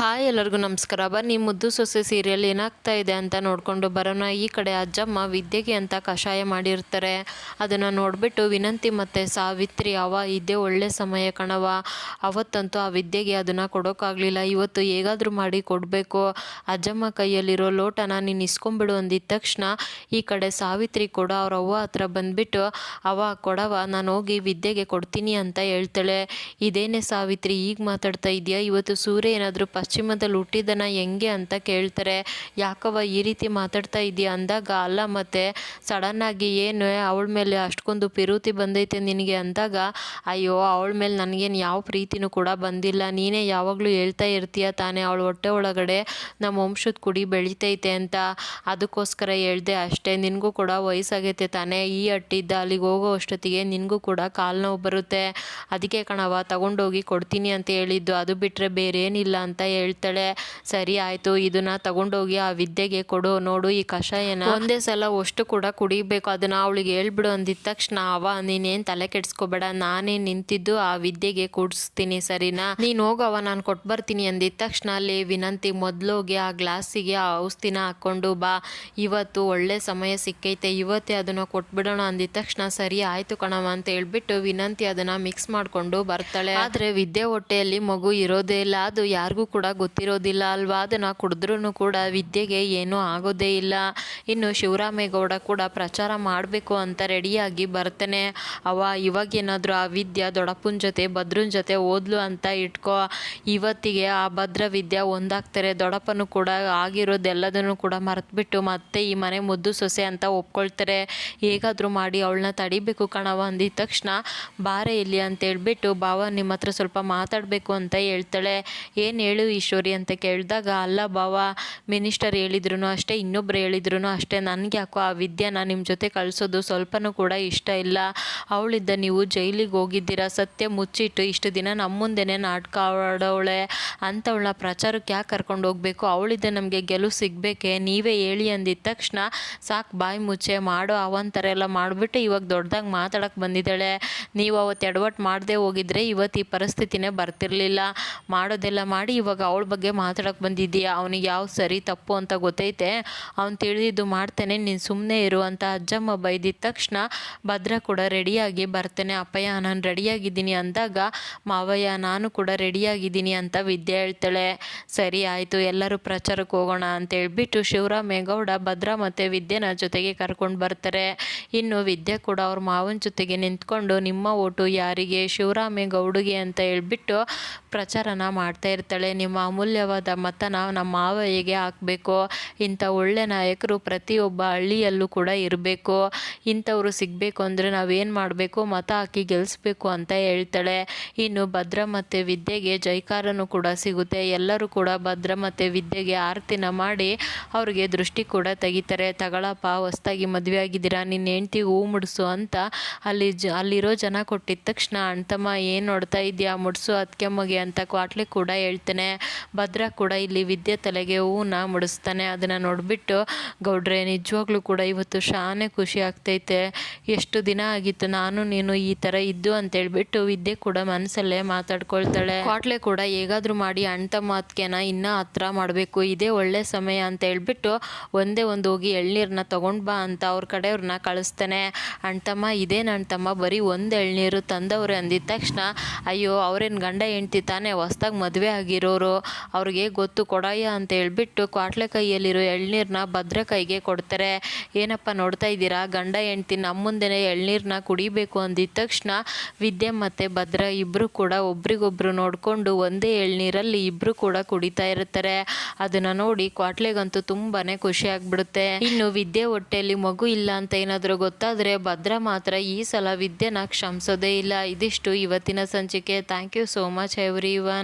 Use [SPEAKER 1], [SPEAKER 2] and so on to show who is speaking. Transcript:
[SPEAKER 1] Hi ಎಲ್ಲರಿಗೂ ನಮಸ್ಕಾರ. ಬನ್ನಿ ಮುದ್ದು ಸೊಸೆ ಸೀರಿಯಲ್ ಏನಾಗ್ತಾ ಇದೆ ಅಂತ ನೋಡಿಕೊಂಡು ಬರೋಣ. ಈ ಕಡೆ ಅಜ್ಜಮ್ಮ ವಿದ್ಯೆಗೆ ಅಂತ ಕಷಾಯ ಮಾಡಿರ್ತಾರೆ. ಅದನ್ನು ನೋಡಿಬಿಟ್ಟು ವಿನಂತಿ ಮತ್ತು ಸಾವಿತ್ರಿ, ಇದೇ ಒಳ್ಳೆ ಸಮಯ ಕಣವ, ಅವತ್ತಂತೂ ಆ ವಿದ್ಯೆಗೆ ಅದನ್ನು ಕೊಡೋಕ್ಕಾಗಲಿಲ್ಲ, ಇವತ್ತು ಹೇಗಾದರೂ ಮಾಡಿ ಕೊಡಬೇಕು, ಅಜ್ಜಮ್ಮ ಕೈಯಲ್ಲಿರೋ ಲೋಟನ ನೀನು ಇಸ್ಕೊಂಬಿಡು ಅಂದಿದ್ದ ತಕ್ಷಣ ಈ ಕಡೆ ಸಾವಿತ್ರಿ ಕೂಡ ಅವ್ರ ಅವ್ವ ಹತ್ರ ಬಂದುಬಿಟ್ಟು, ಕೊಡವ, ನಾನು ಹೋಗಿ ವಿದ್ಯೆಗೆ ಕೊಡ್ತೀನಿ ಅಂತ ಹೇಳ್ತಾಳೆ. ಇದೇನೇ ಸಾವಿತ್ರಿ ಈಗ ಮಾತಾಡ್ತಾ ಇದೆಯಾ, ಇವತ್ತು ಸೂರ್ಯ ಏನಾದರೂ ಪಶ್ಚಿಮದಲ್ಲಿ ಹುಟ್ಟಿದನ ಹೆಂಗೆ ಅಂತ ಕೇಳ್ತಾರೆ. ಯಾಕವ ಈ ರೀತಿ ಮಾತಾಡ್ತಾ ಇದೆಯಾ ಅಂದಾಗ, ಅಲ್ಲ ಮತ್ತೆ ಸಡನ್ನಾಗಿ ಏನು ಅವಳ ಮೇಲೆ ಅಷ್ಟೊಂದು ಪಿರುತಿ ಬಂದೈತೆ ನಿನಗೆ ಅಂದಾಗ, ಅಯ್ಯೋ ಅವಳ ಮೇಲೆ ನನಗೇನು ಯಾವ ಪ್ರೀತಿನೂ ಕೂಡ ಬಂದಿಲ್ಲ, ನೀನೇ ಯಾವಾಗಲೂ ಹೇಳ್ತಾ ಇರ್ತೀಯ ತಾನೇ ಅವಳ ಹೊಟ್ಟೆ ಒಳಗಡೆ ನಮ್ಮ ವಂಶದ ಕುಡಿ ಬೆಳಿತೈತೆ ಅಂತ, ಅದಕ್ಕೋಸ್ಕರ ಹೇಳ್ದೆ ಅಷ್ಟೇ, ನಿನಗೂ ಕೂಡ ವಯಸ್ಸಾಗೈತೆ ತಾನೇ, ಈ ಹಟ್ಟಿದ್ದ ಅಲ್ಲಿಗೆ ಹೋಗೋ ಅಷ್ಟೊತ್ತಿಗೆ ನಿನಗೂ ಕೂಡ ಕಾಲು ನೋವು ಬರುತ್ತೆ, ಅದಕ್ಕೆ ಕಣವ ತಗೊಂಡೋಗಿ ಕೊಡ್ತೀನಿ ಅಂತ ಹೇಳಿದ್ದು, ಅದು ಬಿಟ್ಟರೆ ಬೇರೆ ಏನಿಲ್ಲ ಅಂತ ಹೇಳ್ತಾಳೆ. ಸರಿ ಆಯಿತು, ಇದನ್ನ ತಗೊಂಡೋಗಿ ಆ ವಿದ್ಯೆಗೆ ಕೊಡು, ನೋಡು ಈ ಕಷಾಯನ ಒಂದೇ ಸಲ ಅಷ್ಟು ಕೂಡ ಕುಡಿಬೇಕು, ಅದನ್ನ ಅವಳಿಗೆ ಹೇಳ್ಬಿಡು ಅಂದಿದ ತಕ್ಷಣ, ನೀನೇನು ತಲೆ ಕೆಡಿಸ್ಕೋಬೇಡ, ನಾನೇ ನಿಂತಿದ್ದು ಆ ವಿದ್ಯೆಗೆ ಕುಡಿಸ್ತೀನಿ ಸರಿನಾ, ನೀನು ಹೋಗವ ನಾನು ಕೊಟ್ಟು ಬರ್ತೀನಿ ಅಂದಿದ ತಕ್ಷಣ ಅಲ್ಲಿ ವಿನಂತಿ ಮೊದಲೋಗಿ ಆ ಗ್ಲಾಸಿಗೆ ಆ ಔಷಧಿನ ಹಾಕ್ಕೊಂಡು ಬಾ, ಇವತ್ತು ಒಳ್ಳೆ ಸಮಯ ಸಿಕ್ಕೈತೆ, ಇವತ್ತೇ ಅದನ್ನು ಕೊಟ್ಬಿಡೋಣ ಅಂದಿದ ತಕ್ಷಣ ಸರಿ ಆಯಿತು ಕಣವ ಅಂತ ಹೇಳ್ಬಿಟ್ಟು ವಿನಂತಿ ಅದನ್ನು ಮಿಕ್ಸ್ ಮಾಡಿಕೊಂಡು ಬರ್ತಾಳೆ. ಆದರೆ ವಿದ್ಯೆ ಹೊಟ್ಟೆಯಲ್ಲಿ ಮಗು ಇರೋದೇ ಇಲ್ಲ, ಅದು ಯಾರಿಗೂ ಕೂಡ ಗೊತ್ತಿರೋದಿಲ್ಲ ಅಲ್ವಾ, ಅದನ್ನು ಕುಡಿದ್ರೂ ಕೂಡ ವಿದ್ಯೆಗೆ ಏನೂ ಆಗೋದೇ ಇಲ್ಲ. ಇನ್ನು ಶಿವರಾಮೇಗೌಡ ಕೂಡ ಪ್ರಚಾರ ಮಾಡಬೇಕು ಅಂತ ರೆಡಿಯಾಗಿ ಬರ್ತಾನೆ. ಇವಾಗೇನಾದರೂ ಆ ವಿದ್ಯಾ ದೊಡ್ಡಪ್ಪನ ಜೊತೆ ಭದ್ರನ ಜೊತೆ ಓದ್ಲು ಅಂತ ಇಟ್ಕೋ, ಇವತ್ತಿಗೆ ಆ ಭದ್ರ ವಿದ್ಯಾ ಒಂದಾಗ್ತಾರೆ, ದೊಡ್ಡಪ್ಪನೂ ಕೂಡ ಆಗಿರೋದೆಲ್ಲದನ್ನು ಕೂಡ ಮರೆತುಬಿಟ್ಟು ಮತ್ತೆ ಈ ಮನೆ ಮುದ್ದು ಸೊಸೆ ಅಂತ ಒಪ್ಕೊಳ್ತಾರೆ, ಹೇಗಾದರೂ ಮಾಡಿ ಅವಳನ್ನ ತಡಿಬೇಕು ಕಣವ ಅಂದಿದ ತಕ್ಷಣ, ಬಾರೆ ಇಲ್ಲಿ ಅಂತ ಹೇಳ್ಬಿಟ್ಟು, ಬಾವ ನಿಮ್ಮ ಹತ್ರ ಸ್ವಲ್ಪ ಮಾತಾಡಬೇಕು ಅಂತ ಹೇಳ್ತಾಳೆ. ಏನು ಹೇಳು ಈಶ್ವರಿ ಅಂತ ಕೇಳಿದಾಗ, ಅಲ್ಲ ಬಾವ, ಮಿನಿಸ್ಟರ್ ಹೇಳಿದ್ರು ಅಷ್ಟೇ, ಇನ್ನೊಬ್ರು ಹೇಳಿದ್ರು ಅಷ್ಟೇ, ನನಗೆ ಯಾಕೋ ಆ ವಿದ್ಯಾನ ನಿಮ್ಮ ಜೊತೆ ಕಳಿಸೋದು ಸ್ವಲ್ಪನೂ ಕೂಡ ಇಷ್ಟ ಇಲ್ಲ, ಅವಳಿದ್ದ ನೀವು ಜೈಲಿಗೆ ಹೋಗಿದ್ದೀರಾ, ಸತ್ಯ ಮುಚ್ಚಿಟ್ಟು ಇಷ್ಟು ದಿನ ನಮ್ಮ ಮುಂದೆನೇ ನಾಟಕ ಆಡೋಳೆ ಅಂಥವಳನ್ನ ಪ್ರಚಾರಕ್ಕೆ ಯಾಕೆ ಕರ್ಕೊಂಡು ಹೋಗಬೇಕು, ಅವಳಿದ್ದ ನಮಗೆ ಗೆಲುವು ಸಿಗಬೇಕೆ, ನೀವೇ ಹೇಳಿ ಅಂದಿದ ತಕ್ಷಣ, ಸಾಕು ಬಾಯಿ ಮುಚ್ಚೆ ಮಾಡೋ ಅವಂತರ ಎಲ್ಲ ಮಾಡಿಬಿಟ್ಟು ಇವಾಗ ದೊಡ್ಡದಾಗಿ ಮಾತಾಡೋಕ್ಕೆ ಬಂದಿದ್ದಾಳೆ, ನೀವು ಅವತ್ತು ಎಡವಟ್ಟು ಮಾಡದೆ ಹೋಗಿದ್ರೆ ಇವತ್ತು ಈ ಪರಿಸ್ಥಿತಿನೇ ಬರ್ತಿರ್ಲಿಲ್ಲ, ಮಾಡೋದೆಲ್ಲ ಮಾಡಿ ಇವಾಗ ಅವಳ ಬಗ್ಗೆ ಮಾತಾಡೋಕ್ಕೆ ಬಂದಿದ್ದೀಯಾ, ಅವನಿಗೆ ಯಾವ ಸರಿ ತಪ್ಪು ಅಂತ ಗೊತ್ತೈತೆ, ಅವ್ನು ತಿಳಿದಿದ್ದು ಮಾಡ್ತಾನೆ, ನೀನು ಸುಮ್ಮನೆ ಇರು ಅಂತ ಅಜ್ಜಮ್ಮ ಬೈದಿದ್ದ ತಕ್ಷಣ ಭದ್ರ ಕೂಡ ರೆಡಿಯಾಗಿ ಬರ್ತಾನೆ. ಅಪ್ಪಯ್ಯ ನಾನು ರೆಡಿಯಾಗಿದ್ದೀನಿ ಅಂದಾಗ, ಮಾವಯ್ಯ ನಾನು ಕೂಡ ರೆಡಿಯಾಗಿದ್ದೀನಿ ಅಂತ ವಿದ್ಯೆ ಹೇಳ್ತಾಳೆ. ಸರಿ ಆಯಿತು, ಎಲ್ಲರೂ ಪ್ರಚಾರಕ್ಕೆ ಹೋಗೋಣ ಅಂತ ಹೇಳ್ಬಿಟ್ಟು ಶಿವರಾಮೇಗೌಡ ಭದ್ರ ಮತ್ತು ವಿದ್ಯೆನ ಜೊತೆಗೆ ಕರ್ಕೊಂಡು ಬರ್ತಾರೆ. ಇನ್ನು ವಿದ್ಯೆ ಕೂಡ ಅವ್ರ ಮಾವನ ಜೊತೆಗೆ ನಿಂತ್ಕೊಂಡು, ನಿಮ್ಮ ಓಟು ಯಾರಿಗೆ, ಶಿವರಾಮೇಗೌಡಿಗೆ ಅಂತ ಹೇಳ್ಬಿಟ್ಟು ಪ್ರಚಾರನ ಮಾಡ್ತಾ ಇರ್ತಾಳೆ. ನಿಮ್ಮ ಅಮೂಲ್ಯವಾದ ಮತನ ನಮ್ಮ ಮಾವಯ್ಯಗೆ ಹಾಕಬೇಕು, ಇಂಥ ಒಳ್ಳೆ ನಾಯಕರು ಪ್ರತಿಯೊಬ್ಬ ಹಳ್ಳಿಯಲ್ಲೂ ಕೂಡ ಇರಬೇಕು, ಇಂಥವ್ರು ಸಿಗಬೇಕು ಅಂದರೆ ನಾವೇನು ಮಾಡಬೇಕು, ಮತ ಹಾಕಿ ಗೆಲ್ಲಿಸ್ಬೇಕು ಅಂತ ಹೇಳ್ತಾಳೆ. ಇನ್ನು ಭದ್ರ ಮತ್ತು ವಿದ್ಯೆಗೆ ಜೈಕಾರನೂ ಕೂಡ ಸಿಗುತ್ತೆ, ಎಲ್ಲರೂ ಕೂಡ ಭದ್ರ ಮತ್ತು ವಿದ್ಯೆಗೆ ಆರತಿನ ಮಾಡಿ ಅವ್ರಿಗೆ ದೃಷ್ಟಿ ಕೂಡ ತೆಗಿತಾರೆ. ತಗೊಳಪ್ಪ, ಹೊಸ್ದಾಗಿ ಮದುವೆ ಆಗಿದ್ದೀರಾ, ನಿನ್ನ ಹೆಂಡ್ತಿಗೆ ಹೂ ಮುಡಿಸು ಅಂತ ಅಲ್ಲಿರೋ ಜನ ಕೊಟ್ಟಿದ್ದ ತಕ್ಷಣ, ಅಣ್ತಮ್ಮ ಏನು ನೋಡ್ತಾ ಇದೆಯಾ, ಮುಡಿಸು ಅದಕ್ಕೆಮ್ಮಗೆ ಅಂತ ಕ್ವಾಟ್ಲೆ ಕೂಡ ಹೇಳ್ತಾನೆ. ಭದ್ರ ಕೂಡ ಇಲ್ಲಿ ವಿದ್ಯೆ ತಲೆಗೆ ಹೂವನ್ನ ಮುಡಿಸ್ತಾನೆ. ಅದನ್ನು ನೋಡಿಬಿಟ್ಟು, ಗೌಡ್ರೆ ನಿಜವಾಗ್ಲೂ ಕೂಡ ಇವತ್ತು ಶಾನೆ ಖುಷಿ ಆಗ್ತೈತೆ, ಎಷ್ಟು ದಿನ ಆಗಿತ್ತು ನಾನು ನೀನು ಈ ಥರ ಇದ್ದು ಅಂತೇಳ್ಬಿಟ್ಟು ವಿದ್ಯೆ ಕೂಡ ಮನಸ್ಸಲ್ಲೇ ಮಾತಾಡ್ಕೊಳ್ತಾಳೆ. ಕ್ವಾಟ್ಲೆ ಕೂಡ ಹೇಗಾದರೂ ಮಾಡಿ ಅಣ್ತಮ್ಮ ಅದಕ್ಕೆನ ಇನ್ನೂ ಹತ್ರ ಮಾಡಬೇಕು, ಇದೇ ಒಳ್ಳೆ ಸಮಯ ಅಂತ ಹೇಳ್ಬಿಟ್ಟು ಒಂದೇ ಒಂದು ಹೋಗಿ ಎಳ್ನೀರನ್ನ ತೊಗೊಂಡು ಬಾ ಅಂತ ಅವ್ರ ಕಡೆಯವ್ರನ್ನ ಕಳಿಸ್ತಾನೆ. ಅಣ್ತಮ್ಮ ಇದೇನು ಅಣ್ತಮ್ಮ ಬರೀ ಒಂದು ಎಳ್ನೀರು ತಂದವ್ರೆ ಅಂದಿದ ತಕ್ಷಣ, ಅಯ್ಯೋ ಅವ್ರೇನು ಗಂಡ ಹೆಂಡ್ತಿ ತಾನೇ, ಹೊಸ್ದಾಗಿ ಮದುವೆ ಆಗಿರೋರು, ಅವ್ರಿಗೆ ಗೊತ್ತು ಕೊಡಯ್ಯ ಅಂತ ಹೇಳ್ಬಿಟ್ಟು ಕ್ವಾಟ್ಲೆ ಕೈಯಲ್ಲಿರೋ ಎಳ್ನೀರನ್ನ ಭದ್ರ ಕೈಗೆ ಕೊಡ್ತಾರೆ. ಏನಪ್ಪ ನೋಡ್ತಾ ಇದ್ದೀರಾ, ಗಂಡ ಹೆಂಡ್ತಿ ನಮ್ಮ ಮುಂದೆನೇ ಎಳ್ನೀರನ್ನ ಕುಡಿಬೇಕು ಅಂದಿದ ತಕ್ಷಣ ವಿದ್ಯೆ ಮತ್ತು ಭದ್ರ ಇಬ್ಬರು ಕೂಡ ಒಬ್ರಿಗೊಬ್ರು ನೋಡಿಕೊಂಡು ಒಂದೇ ಎಳ್ನೀರಲ್ಲಿ ಇಬ್ಬರು ಕೂಡ ಕುಡಿತಾ ಇರ್ತಾರೆ. ಅದನ್ನು ನೋಡಿ ಕ್ವಾಟ್ಲೆಗಂತೂ ತುಂಬಾ ಖುಷಿ ಆಗ್ಬಿಡುತ್ತೆ. ಇನ್ನು ವಿದ್ಯೆ ಹೊಟ್ಟೆಯಲ್ಲಿ ಮಗು ಇಲ್ಲ ಅಂತ ಏನಾದರೂ ಗೊತ್ತಾದರೆ ಭದ್ರ ಮಾತ್ರ ಈ ಸಲ ವಿದ್ಯೆನ ಕ್ಷಮಿಸೋದೇ ಇಲ್ಲ. ಇದಿಷ್ಟು ಇವತ್ತಿನ ಸಂಚಿಕೆ. Thank you so much every one.